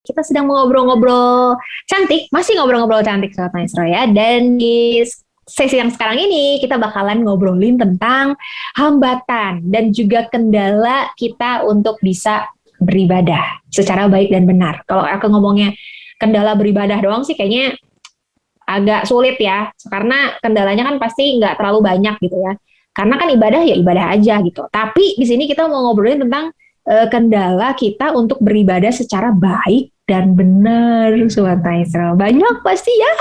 kita sedang ngobrol-ngobrol cantik, masih ngobrol-ngobrol cantik Sobat Maestro ya. Dan di sesi yang sekarang ini kita bakalan ngobrolin tentang hambatan dan juga kendala kita untuk bisa beribadah secara baik dan benar. Kalau aku ngomongnya kendala beribadah doang sih kayaknya agak sulit ya, karena kendalanya kan pasti nggak terlalu banyak gitu ya. Karena kan ibadah ya ibadah aja gitu. Tapi di sini kita mau ngobrolin tentang kendala kita untuk beribadah secara baik dan benar, Sobat Maestro. Banyak pasti ya.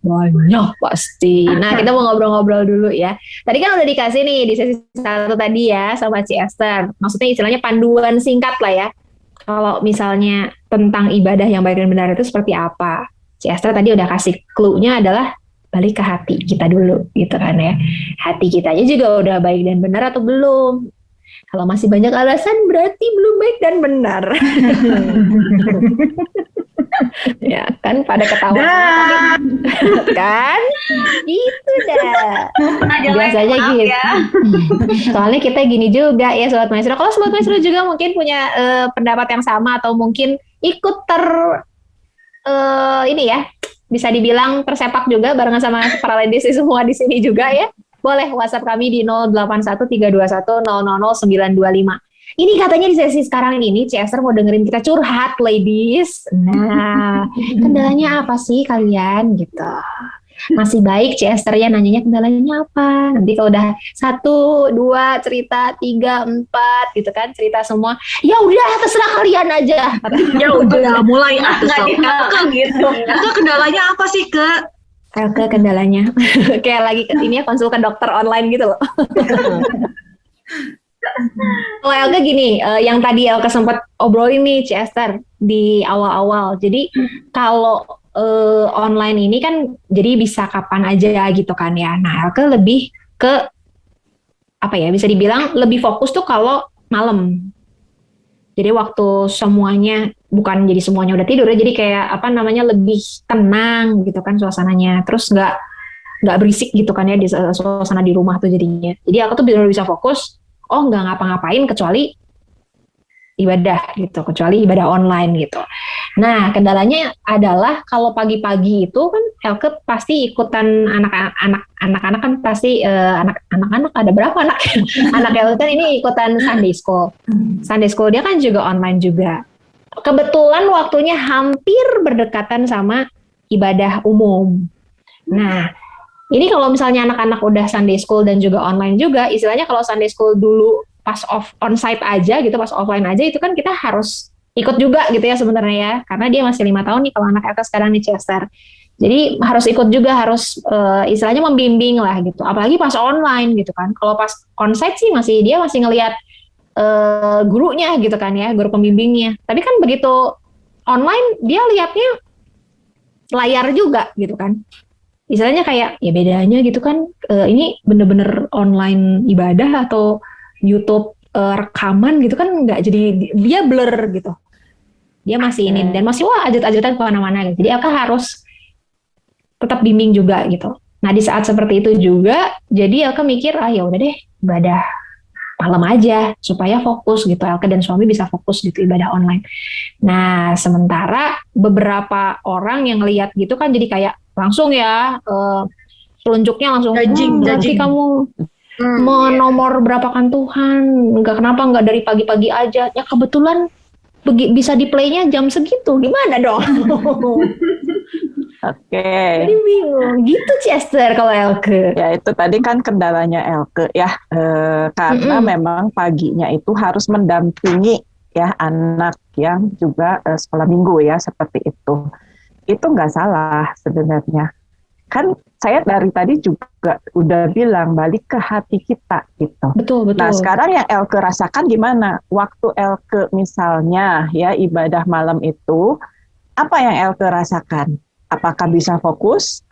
Banyak pasti. Nah, kita mau ngobrol-ngobrol dulu ya. Tadi kan udah dikasih nih di sesi 1 tadi ya sama Ci Esther. Maksudnya istilahnya panduan singkat lah ya. Kalau misalnya tentang ibadah yang baik dan benar itu seperti apa. Ci Esther tadi udah kasih clue-nya adalah balik ke hati kita dulu gitu kan ya. Hati kitanya juga udah baik dan benar atau belum. Kalau masih banyak alasan berarti belum baik dan benar. Ya kan pada ketawa kan itu dah biasanya gitu ya. Soalnya kita gini juga ya Sobat Maestro, kalau Sobat Maestro juga mungkin punya pendapat yang sama atau mungkin ikut ini ya bisa dibilang tersepak juga barengan sama para ladies semua di sini juga ya, boleh WhatsApp kami di 081321000925. Ini katanya di sesi sekarang ini Ci Esther mau dengerin kita curhat ladies. Nah, kendalanya apa sih kalian gitu? Masih baik Ci Esther ya nanyanya kendalanya apa. Nanti kalau udah 1, 2 cerita, 3, 4 gitu kan cerita semua. Ya udah terserah kalian aja. Ya udah mulai Kak gitu. Itu kendalanya apa sih Kak? Kendalanya kayak lagi ini ya konsul ke dokter online gitu loh. Kalau Elga gini, yang tadi Elga sempat obrolin nih Ci Esther di awal-awal. Jadi kalau online ini kan jadi bisa kapan aja gitu kan ya. Nah Elga lebih ke apa ya, bisa dibilang lebih fokus tuh kalau malam. Jadi waktu semuanya, bukan jadi semuanya udah tidur ya, jadi kayak apa namanya lebih tenang gitu kan suasananya. Terus nggak berisik gitu kan ya di suasana di rumah tuh jadinya. Jadi aku tuh benar-benar bisa fokus, nggak ngapa-ngapain kecuali ibadah gitu, kecuali ibadah online gitu. Nah kendalanya adalah kalau pagi-pagi itu kan Elke pasti ikutan anak-anak kan pasti anak-anak ada berapa anak anak Elke kan ini ikutan Sunday School dia kan juga online juga. Kebetulan waktunya hampir berdekatan sama ibadah umum. Nah ini kalau misalnya anak-anak udah Sunday School dan juga online juga, istilahnya kalau Sunday School dulu pas onsite aja gitu, pas offline aja itu kan kita harus ikut juga gitu ya sebenarnya ya, karena dia masih 5 tahun nih kalau anak Elka sekarang di Ci Esther. Jadi harus ikut juga, harus istilahnya membimbing lah gitu, apalagi pas online gitu kan. Kalau pas onsite sih dia masih ngelihat gurunya gitu kan ya, guru pembimbingnya. Tapi kan begitu online dia lihatnya layar juga gitu kan. Istilahnya kayak ya bedanya gitu kan, ini bener-bener online ibadah atau YouTube rekaman gitu kan, nggak, jadi dia blur gitu, dia masih ini dan masih ajut-ajutan kemana-mana gitu. Jadi aku harus tetap bimbing juga gitu. Nah di saat seperti itu juga jadi aku mikir ya udah deh ibadah malam aja supaya fokus gitu, Elke dan suami bisa fokus gitu ibadah online. Nah sementara beberapa orang yang lihat gitu kan jadi kayak langsung ya telunjuknya langsung nanti kamu mau nomor berapa kan Tuhan, kenapa nggak dari pagi-pagi aja ya, kebetulan bisa di play-nya jam segitu, gimana dong? Oke. Jadi bingung gitu Ci Esther kalau Elke. Ya itu tadi kan kendalanya Elke ya, karena memang paginya itu harus mendampingi ya anak yang juga sekolah minggu ya, seperti itu. Itu nggak salah sebenarnya. Kan saya dari tadi juga udah bilang balik ke hati kita gitu. Betul. Nah sekarang yang Elke rasakan gimana? Waktu Elke misalnya ya ibadah malam itu, apa yang Elke rasakan? Apakah bisa fokus?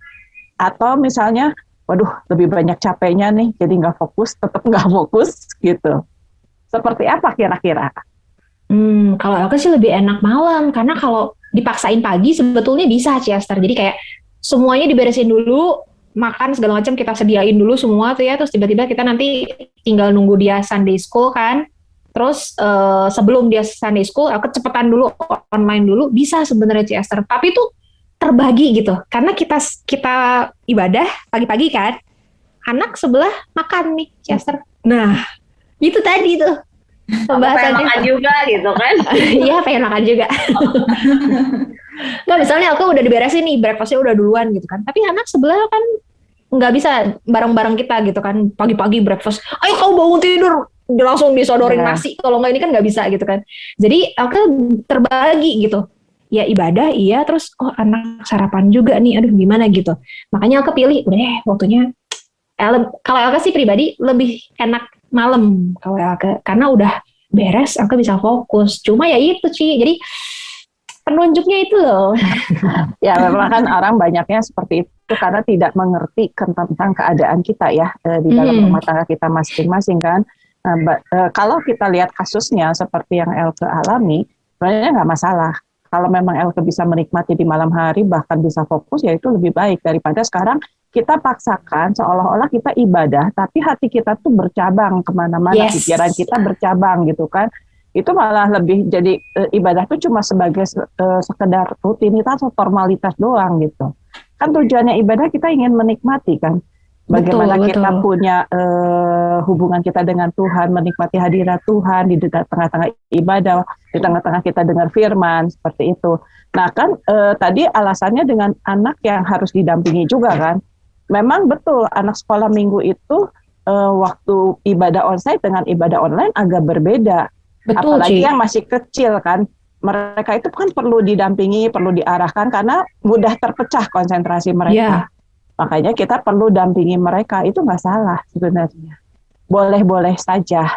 Atau misalnya, waduh lebih banyak capeknya nih, jadi nggak fokus, tetap nggak fokus gitu. Seperti apa kira-kira? Kalau Elke sih lebih enak malam, karena kalau dipaksain pagi sebetulnya bisa Ci Esther. Jadi kayak semuanya diberesin dulu, makan segala macam kita sediain dulu semua tuh ya, terus tiba-tiba kita nanti tinggal nunggu dia Sunday School kan, Terus sebelum dia Sunday school, aku cepetan dulu online dulu, bisa sebenarnya Ci Esther. Tapi itu terbagi gitu, karena kita ibadah pagi-pagi kan, anak sebelah makan nih Ci Esther. Nah, itu tadi tuh pengen makan juga gitu kan. Iya, pengen makan juga. Nggak, misalnya aku udah diberesin nih, breakfastnya udah duluan gitu kan, tapi anak sebelah kan nggak bisa bareng-bareng kita gitu kan, pagi-pagi breakfast, ayo kamu bangun tidur, langsung disodorin nasi, kalau nggak ini kan nggak bisa gitu kan. Jadi aku terbagi gitu, ya ibadah iya, terus anak sarapan juga nih, aduh gimana gitu. Makanya aku pilih udah waktunya, kalau aku sih pribadi lebih enak malam kalau aku, karena udah beres aku bisa fokus. Cuma ya itu sih, jadi penunjuknya itu loh. Ya memang kan orang banyaknya seperti itu karena tidak mengerti tentang keadaan kita ya di dalam rumah tangga kita masing-masing kan. Kalau kita lihat kasusnya seperti yang Elke alami, sebenarnya nggak masalah. Kalau memang Elke bisa menikmati di malam hari bahkan bisa fokus, ya itu lebih baik daripada sekarang kita paksakan seolah-olah kita ibadah tapi hati kita tuh bercabang kemana-mana, pikiran kita bercabang gitu kan. Itu malah lebih jadi ibadah itu cuma sebagai sekedar rutinitas atau formalitas doang gitu. Kan tujuannya ibadah kita ingin menikmati kan. Bagaimana betul. Kita punya hubungan kita dengan Tuhan, menikmati hadirat Tuhan di tengah-tengah ibadah, di tengah-tengah kita dengar firman, seperti itu. Nah kan tadi alasannya dengan anak yang harus didampingi juga kan. Memang betul anak sekolah minggu itu waktu ibadah onsite dengan ibadah online agak berbeda. Betul, apalagi yang masih kecil kan, mereka itu kan perlu didampingi, perlu diarahkan karena mudah terpecah konsentrasi mereka. Makanya kita perlu dampingi mereka, itu nggak salah sebenarnya. Boleh-boleh saja.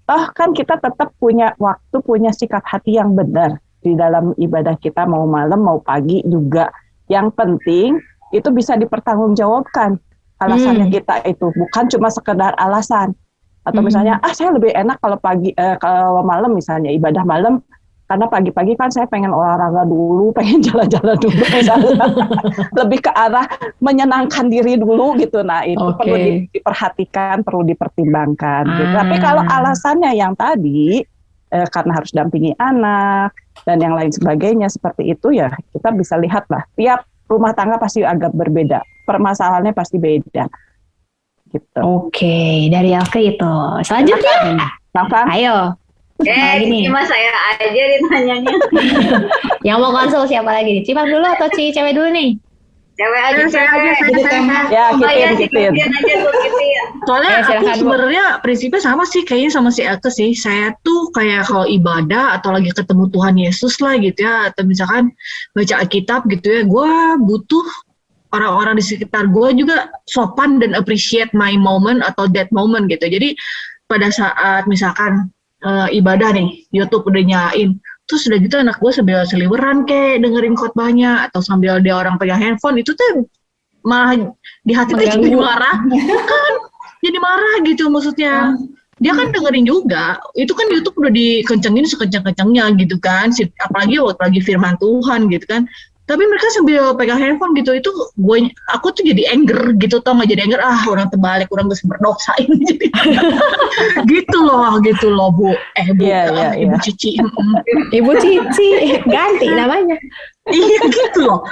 Toh kan kita tetap punya waktu, punya sikap hati yang benar di dalam ibadah kita, mau malam mau pagi juga. Yang penting itu bisa dipertanggungjawabkan alasannya kita itu, bukan cuma sekedar alasan. Atau misalnya, saya lebih enak kalau pagi, kalau malam misalnya ibadah malam, karena pagi-pagi kan saya pengen olahraga dulu, pengen jalan-jalan dulu, lebih ke arah menyenangkan diri dulu gitu. Nah itu perlu diperhatikan, perlu dipertimbangkan. Gitu. Tapi kalau alasannya yang tadi, karena harus dampingi anak dan yang lain sebagainya seperti itu, ya kita bisa lihat lah. Tiap rumah tangga pasti agak berbeda, permasalahannya pasti beda. Gitu. Oke, dari Elke itu. Selanjutnya, ayo. Cuma saya aja ditanyanya. Yang mau konsul siapa lagi nih? Cipang dulu atau cewek dulu nih? Cewek aja, cewek. Ya, Kitin. Soalnya aku sebenarnya prinsipnya sama sih, kayaknya sama si Elke sih. Saya tuh kayak kalau ibadah atau lagi ketemu Tuhan Yesus lah gitu ya, atau misalkan baca Alkitab gitu ya, gue butuh orang-orang di sekitar gue juga sopan dan appreciate my moment atau that moment gitu. Jadi pada saat misalkan ibadah nih, YouTube udah nyalain, terus udah gitu anak gue sambil seliweran kayak dengerin khotbahnya atau sambil dia orang pegang handphone, itu tuh malah di hati tuh jadi marah, kan? Jadi marah gitu maksudnya. Dia kan dengerin juga, itu kan YouTube udah dikencengin sekencang-kencangnya gitu kan, apalagi waktu lagi firman Tuhan gitu kan. Tapi mereka sambil pegang handphone gitu, itu aku tuh jadi anger gitu, tau nggak, jadi anger, orang terbalik, orang gak berdosa ini jadi gitu loh Bu. Ibu Cici. Ibu Cici, ganti namanya. Iya gitu loh.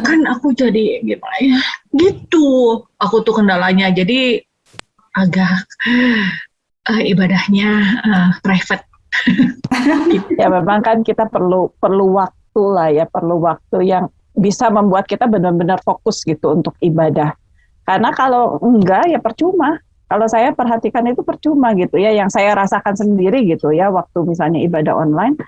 Kan aku jadi gimana ya, gitu. Aku tuh kendalanya, jadi agak ibadahnya private. Ya memang kan kita perlu waktu lah ya, perlu waktu yang bisa membuat kita benar-benar fokus gitu untuk ibadah. Karena kalau enggak ya percuma. Kalau saya perhatikan itu percuma gitu ya, yang saya rasakan sendiri gitu ya, waktu misalnya ibadah online,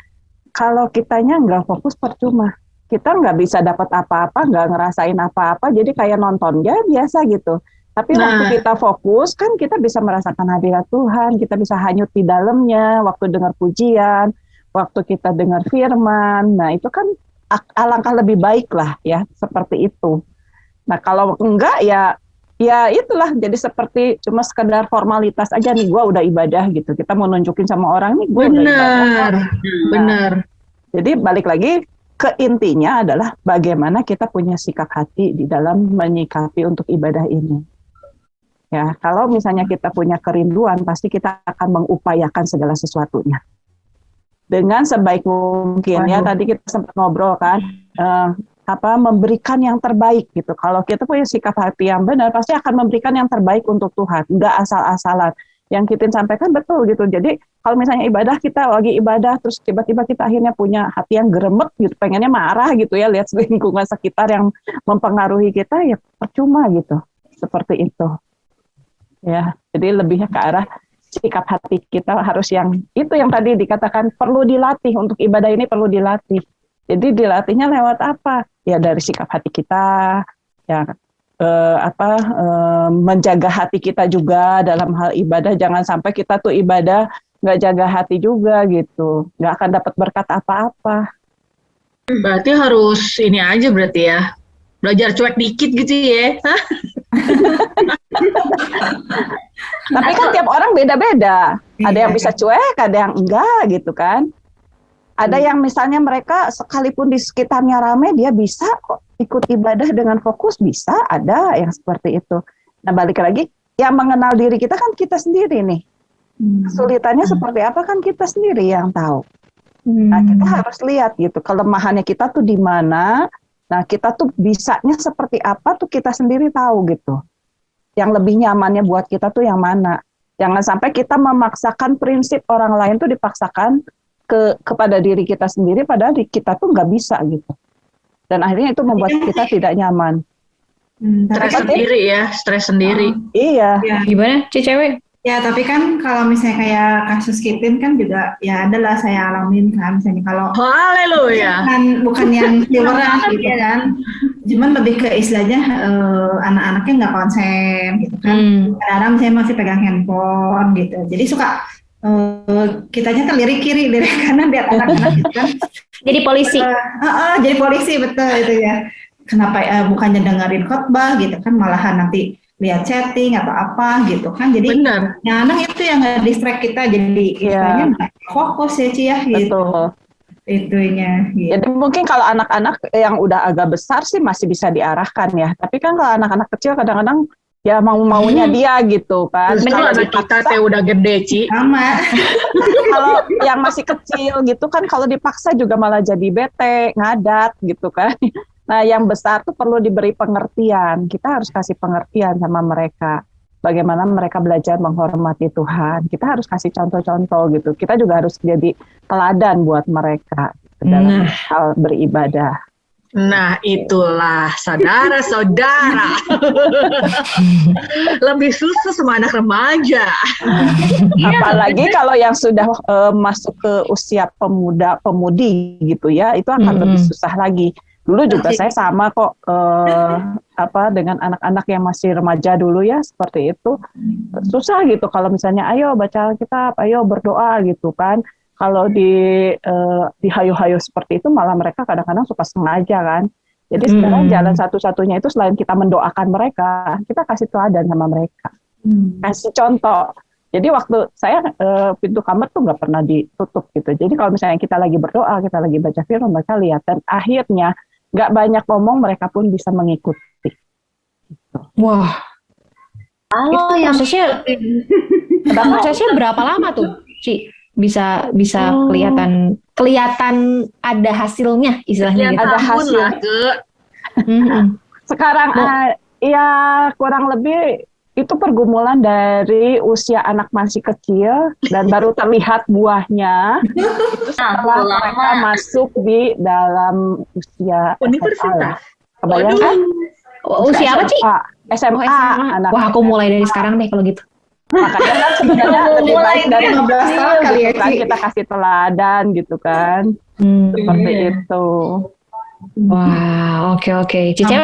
kalau kitanya enggak fokus percuma. Kita enggak bisa dapat apa-apa, enggak ngerasain apa-apa, jadi kayak nonton ya biasa gitu. Tapi waktu kita fokus kan kita bisa merasakan hadirat Tuhan, kita bisa hanyut di dalamnya, waktu dengar pujian, waktu kita dengar firman, nah itu kan alangkah lebih baik lah ya, seperti itu. Nah kalau enggak ya itulah, jadi seperti cuma sekedar formalitas aja nih, gue udah ibadah gitu, kita mau nunjukin sama orang nih gue udah ibadah. Benar. Jadi balik lagi ke intinya adalah bagaimana kita punya sikap hati di dalam menyikapi untuk ibadah ini. Ya, kalau misalnya kita punya kerinduan, pasti kita akan mengupayakan segala sesuatunya dengan sebaik mungkin. Ya, tadi kita sempat ngobrol kan, memberikan yang terbaik gitu. Kalau kita punya sikap hati yang benar, pasti akan memberikan yang terbaik untuk Tuhan, nggak asal-asalan. Yang kita sampaikan betul gitu. Jadi kalau misalnya ibadah, kita lagi ibadah, terus tiba-tiba kita akhirnya punya hati yang geremet gitu, pengennya marah gitu ya, lihat lingkungan sekitar yang mempengaruhi kita, ya percuma gitu. Seperti itu. Ya, jadi lebihnya ke arah sikap hati kita harus yang itu yang tadi dikatakan perlu dilatih, untuk ibadah ini perlu dilatih. Jadi dilatihnya lewat apa? Ya dari sikap hati kita, ya menjaga hati kita juga dalam hal ibadah. Jangan sampai kita tuh ibadah nggak jaga hati juga gitu, nggak akan dapat berkat apa-apa. Berarti harus ini aja berarti ya, belajar cuek dikit gitu ya. Tapi kan tiap orang beda-beda. Ada yang bisa cuek, ada yang enggak gitu kan. Ada yang misalnya mereka sekalipun di sekitarnya ramai, dia bisa kok ikut ibadah dengan fokus, bisa, ada yang seperti itu. Nah balik lagi, yang mengenal diri kita kan kita sendiri nih. Kesulitannya seperti apa kan kita sendiri yang tahu. Nah kita harus lihat gitu, kelemahannya kita tuh di mana. Nah kita tuh bisanya seperti apa tuh kita sendiri tahu gitu. Yang lebih nyamannya buat kita tuh yang mana. Jangan sampai kita memaksakan prinsip orang lain tuh dipaksakan kepada diri kita sendiri, padahal kita tuh nggak bisa gitu. Dan akhirnya itu membuat kita tidak nyaman. Stres sendiri ya, stres sendiri. Iya. Gimana, cewek? Ya, tapi kan kalau misalnya kayak kasus Kitin kan juga ya adalah saya alamin kan, misalnya kalau haleluya. Bukan yang liburan gitu kan. Cuman lebih ke istilahnya anak-anaknya nggak konsen gitu kan. Kadang-kadang saya masih pegang handphone gitu. Jadi suka kitanya kan lirik kiri, lirik kanan, lihat anak-anak gitu kan. Jadi polisi. Jadi polisi, betul itu ya. Kenapa bukannya dengerin khotbah gitu kan, malahan nanti lihat chatting atau apa gitu kan. Jadi kadang itu yang nge-distract kita, jadi kitanya nggak fokus ya Ci ya gitu. Betul. Itunya gitu. Jadi mungkin kalau anak-anak yang udah agak besar sih masih bisa diarahkan ya. Tapi kan kalau anak-anak kecil kadang-kadang ya mau-maunya dia gitu kan. Kalau anak kita teh udah gede, Ci. Sama. Kalau yang masih kecil gitu kan, kalau dipaksa juga malah jadi bete, ngadat gitu kan. Nah yang besar tuh perlu diberi pengertian. Kita harus kasih pengertian sama mereka. Bagaimana mereka belajar menghormati Tuhan. Kita harus kasih contoh-contoh gitu. Kita juga harus jadi teladan buat mereka dalam hal beribadah. Nah itulah saudara-saudara. Lebih susah sama anak remaja. Apalagi kalau yang sudah masuk ke usia pemuda-pemudi gitu ya, itu akan lebih susah lagi. Dulu juga saya sama kok dengan anak-anak yang masih remaja dulu ya, seperti itu. Susah gitu kalau misalnya ayo baca Alkitab, ayo berdoa gitu kan. Kalau di hayo-hayo seperti itu malah mereka kadang-kadang suka sengaja kan. Jadi sekarang jalan satu-satunya itu selain kita mendoakan mereka, kita kasih teladan sama mereka. Kasih contoh. Jadi waktu saya pintu kamar tuh nggak pernah ditutup gitu. Jadi kalau misalnya kita lagi berdoa, kita lagi baca firman, mereka lihat. Dan akhirnya nggak banyak ngomong, mereka pun bisa mengikuti. Gitu. Wah. Prosesnya berapa lama tuh, Ci? Bisa kelihatan ada hasilnya istilahnya gitu. Ada hasil. Sekarang ya kurang lebih itu pergumulan dari usia anak masih kecil dan baru terlihat buahnya itu setelah mereka masuk di dalam usia universitas. Kebayang kan? Usia apa Ci? SMA. Anak wah aku mulai dari sekarang deh kalau gitu. Makanya kan sebenarnya lebih baik dari 15 tahun kali ya kan, kita kasih teladan gitu kan. Seperti itu. Wah, oke. Cici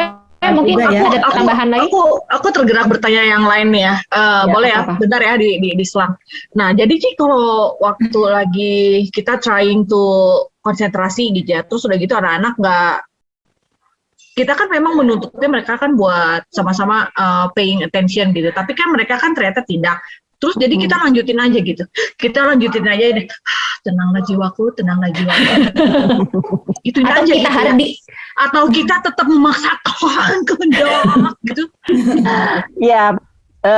mungkin ada tambahan lagi? Aku tergerak bertanya yang lain nih ya. Boleh ya, bentar ya di selang. Nah, jadi Ci kalau waktu lagi kita trying to konsentrasi gitu ya, terus udah gitu anak-anak nggak, kita kan memang menuntutnya mereka kan buat sama-sama paying attention gitu, tapi kan mereka kan ternyata tidak. Terus jadi kita lanjutin aja gitu. Kita lanjutin aja ini. Tenanglah jiwaku, tenanglah jiwaku. Itu aja kita gitu. Atau kita tetap memaksakan kehendak gitu. Ya,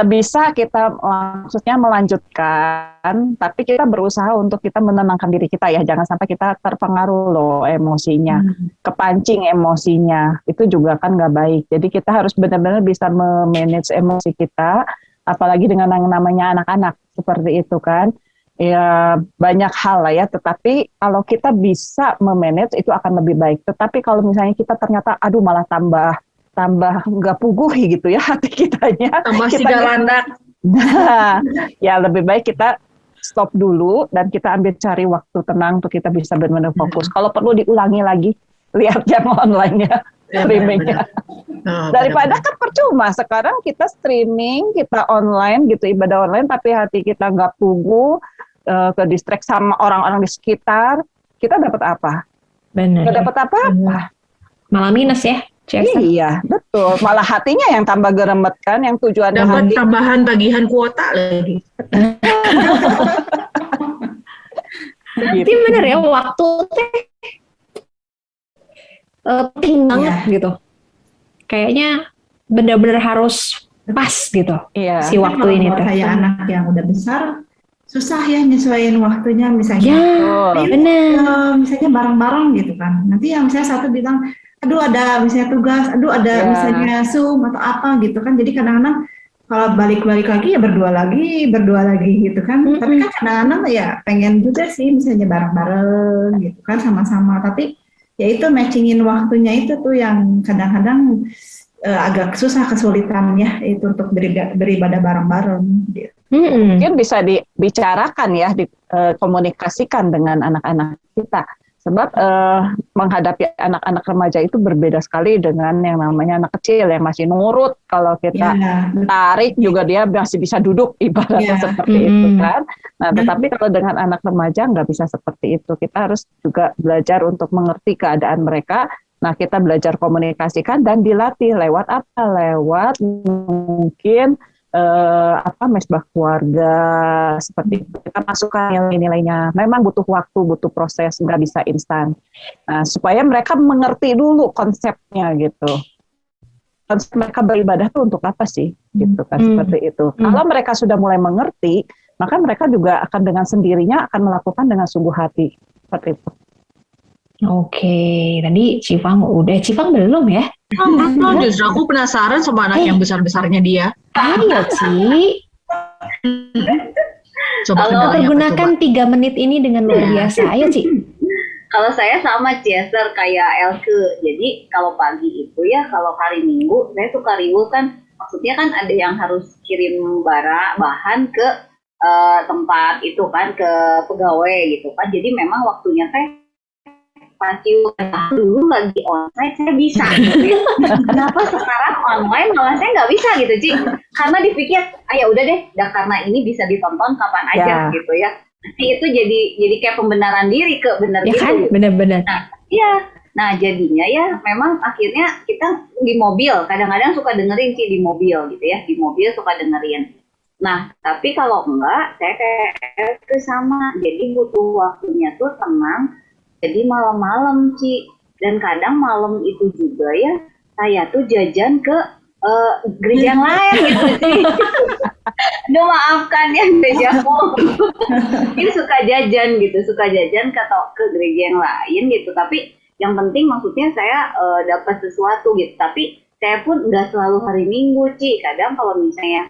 bisa kita maksudnya melanjutkan, tapi kita berusaha untuk kita menenangkan diri kita ya, jangan sampai kita terpengaruh loh emosinya, kepancing emosinya, itu juga kan nggak baik. Jadi kita harus benar-benar bisa memanage emosi kita, apalagi dengan yang namanya anak-anak seperti itu kan. Ya banyak hal lah ya, tetapi kalau kita bisa memanage itu akan lebih baik. Tetapi kalau misalnya kita ternyata aduh malah tambah nggak puguh gitu ya hati kitanya, tambah kita sigalandak. nah, ya lebih baik kita stop dulu dan kita ambil cari waktu tenang untuk kita bisa benar-benar fokus. Kalau perlu diulangi lagi, lihat yang online-nya, streamingnya. Daripada kan percuma, sekarang kita streaming, kita online gitu, ibadah online, tapi hati kita nggak puguh, ke distract sama orang-orang di sekitar, kita dapat apa? Benar. Nggak dapat apa-apa. Malah minus ya, Chester. Iya, betul. Malah hatinya yang tambah geremet kan, yang tujuannya Dapat tambahan tagihan kuota lagi. Berarti bener ya, waktu teh penting banget gitu. Kayaknya benar-benar harus pas gitu si waktu kalau ini buat tuh. kayak anak yang udah besar, susah ya nyesuaiin waktunya misalnya. Ya, benar. Misalnya bareng-bareng gitu kan. Nanti yang misalnya satu bilang, aduh ada misalnya tugas, aduh ada misalnya Zoom atau apa gitu kan. Jadi kadang-kadang kalau balik-balik lagi ya berdua lagi gitu kan. Tapi kan kadang-kadang ya pengen juga sih misalnya bareng-bareng gitu kan sama-sama. Tapi ya itu matchingin waktunya itu tuh yang kadang-kadang agak susah, kesulitan ya itu untuk beribadah bareng-bareng gitu. Mungkin bisa dibicarakan ya, dikomunikasikan dengan anak-anak kita. Sebab menghadapi anak-anak remaja itu berbeda sekali dengan yang namanya anak kecil yang masih nurut. Kalau kita tarik juga dia masih bisa duduk, ibaratnya seperti itu kan. Nah, tetapi kalau dengan anak remaja nggak bisa seperti itu. Kita harus juga belajar untuk mengerti keadaan mereka. Nah, kita belajar komunikasikan dan dilatih lewat apa? Lewat mungkin mesbah keluarga seperti itu. Kita masukkan nilai-nilainya. Memang butuh waktu, butuh proses, nggak bisa instan. Nah, supaya mereka mengerti dulu konsepnya gitu. Konsep mereka beribadah itu untuk apa sih? Gitu kan, seperti itu. Kalau mereka sudah mulai mengerti, maka mereka juga akan dengan sendirinya akan melakukan dengan sungguh hati. Seperti itu. Oke, tadi Cifang belum ya? Belum, justru aku penasaran sama anak yang besar-besarnya dia. Ayo, Ci. Coba Kalau pergunakan 3 menit ini dengan luar biasa. Ayo, Ci. Kalau saya sama Chester kayak Elke. Jadi kalau pagi itu ya, kalau hari Minggu saya suka riwuh kan. Maksudnya kan ada yang harus kirim bahan ke tempat itu kan, ke pegawai gitu kan. Jadi memang waktunya teh pasti dulu lagi onsite saya bisa gitu. Kenapa sekarang online malah saya nggak bisa gitu, Ci? Karena dipikir, ya udah deh, karena ini bisa ditonton kapan aja gitu ya. Nanti itu jadi kayak pembenaran diri bener ya gitu. Kan? Bener-bener. Nah, iya. Nah, jadinya ya memang akhirnya kita di mobil kadang-kadang suka dengerin Ci di mobil gitu ya. Di mobil suka dengerin. Nah, tapi kalau enggak, saya kayak sama. Jadi butuh waktunya tuh tenang. Jadi malam-malam, Ci. Dan kadang malam itu juga ya, saya tuh jajan ke gereja yang lain gitu, Ci. Aduh, maafkan ya gerejaku. Ini suka jajan gitu, ke gereja yang lain gitu. Tapi yang penting maksudnya saya dapat sesuatu gitu. Tapi saya pun nggak selalu hari Minggu, Ci. Kadang kalau misalnya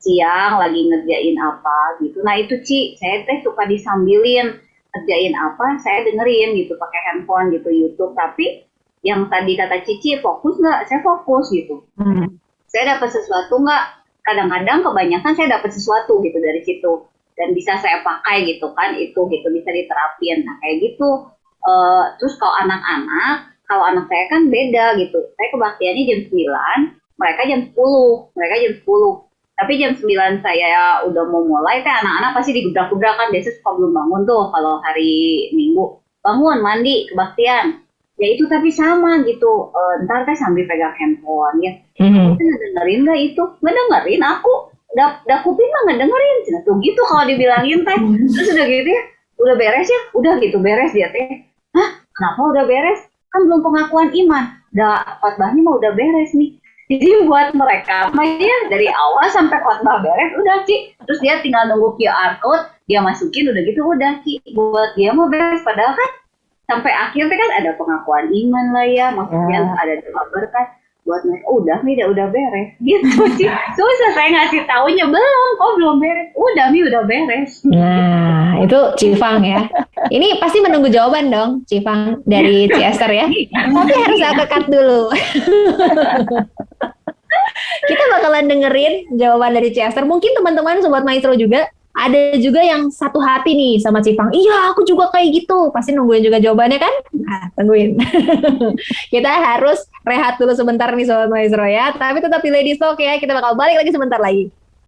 siang lagi ngerjain apa gitu. Nah itu, Ci, saya suka disambilin. Kerjain apa, saya dengerin gitu pakai handphone gitu, YouTube. Tapi yang tadi kata Cici, fokus nggak? Saya fokus gitu. Saya dapat sesuatu nggak? Kadang-kadang kebanyakan saya dapat sesuatu gitu dari situ dan bisa saya pakai gitu kan, itu gitu bisa diterapin. Nah kayak gitu. Terus kalau anak saya kan beda gitu. Saya kebaktiannya jam 9, mereka jam 10. Tapi jam 9 saya udah mau mulai, anak-anak pasti digubrak-gubrak kan, biasa suka belum bangun tuh kalau hari Minggu. Bangun, mandi, kebaktian. Ya itu tapi sama gitu, ntar sambil pegang handphone ya. Aku ngedengerin gak itu? Ngedengerin aku. Udah kuping mah ngedengerin. Cina tuh gitu kalau dibilangin teh. Terus udah gitu ya, udah beres ya? Udah gitu beres dia teh. Hah? Kenapa udah beres? Kan belum pengakuan iman. Udah khotbahnya mah udah beres nih. Jadi buat mereka ya dari awal sampai khotbah beres udah Ci, terus dia tinggal nunggu QR code, dia masukin udah gitu udah Ci, buat dia mau beres. Padahal kan sampai akhir kan ada pengakuan iman lah ya, maksudnya ada doa berkat buat mereka. Udah beres gitu Ci. Susah saya ngasih taunya belum beres. Udah udah beres. Nah itu Cifang ya. Ini pasti menunggu jawaban dong Cifang dari Ci Esther ya. Tapi harus aku cut dulu. Kita bakalan dengerin jawaban dari Ci Esther. Mungkin teman-teman Sobat Maestro juga ada juga yang satu hati nih sama Cifang. Iya, aku juga kayak gitu. Pasti nungguin juga jawabannya kan? Nah, tungguin. Kita harus rehat dulu sebentar nih Sobat Maestro ya. Tapi tetap di Ladies Talk ya. Kita bakal balik lagi sebentar lagi.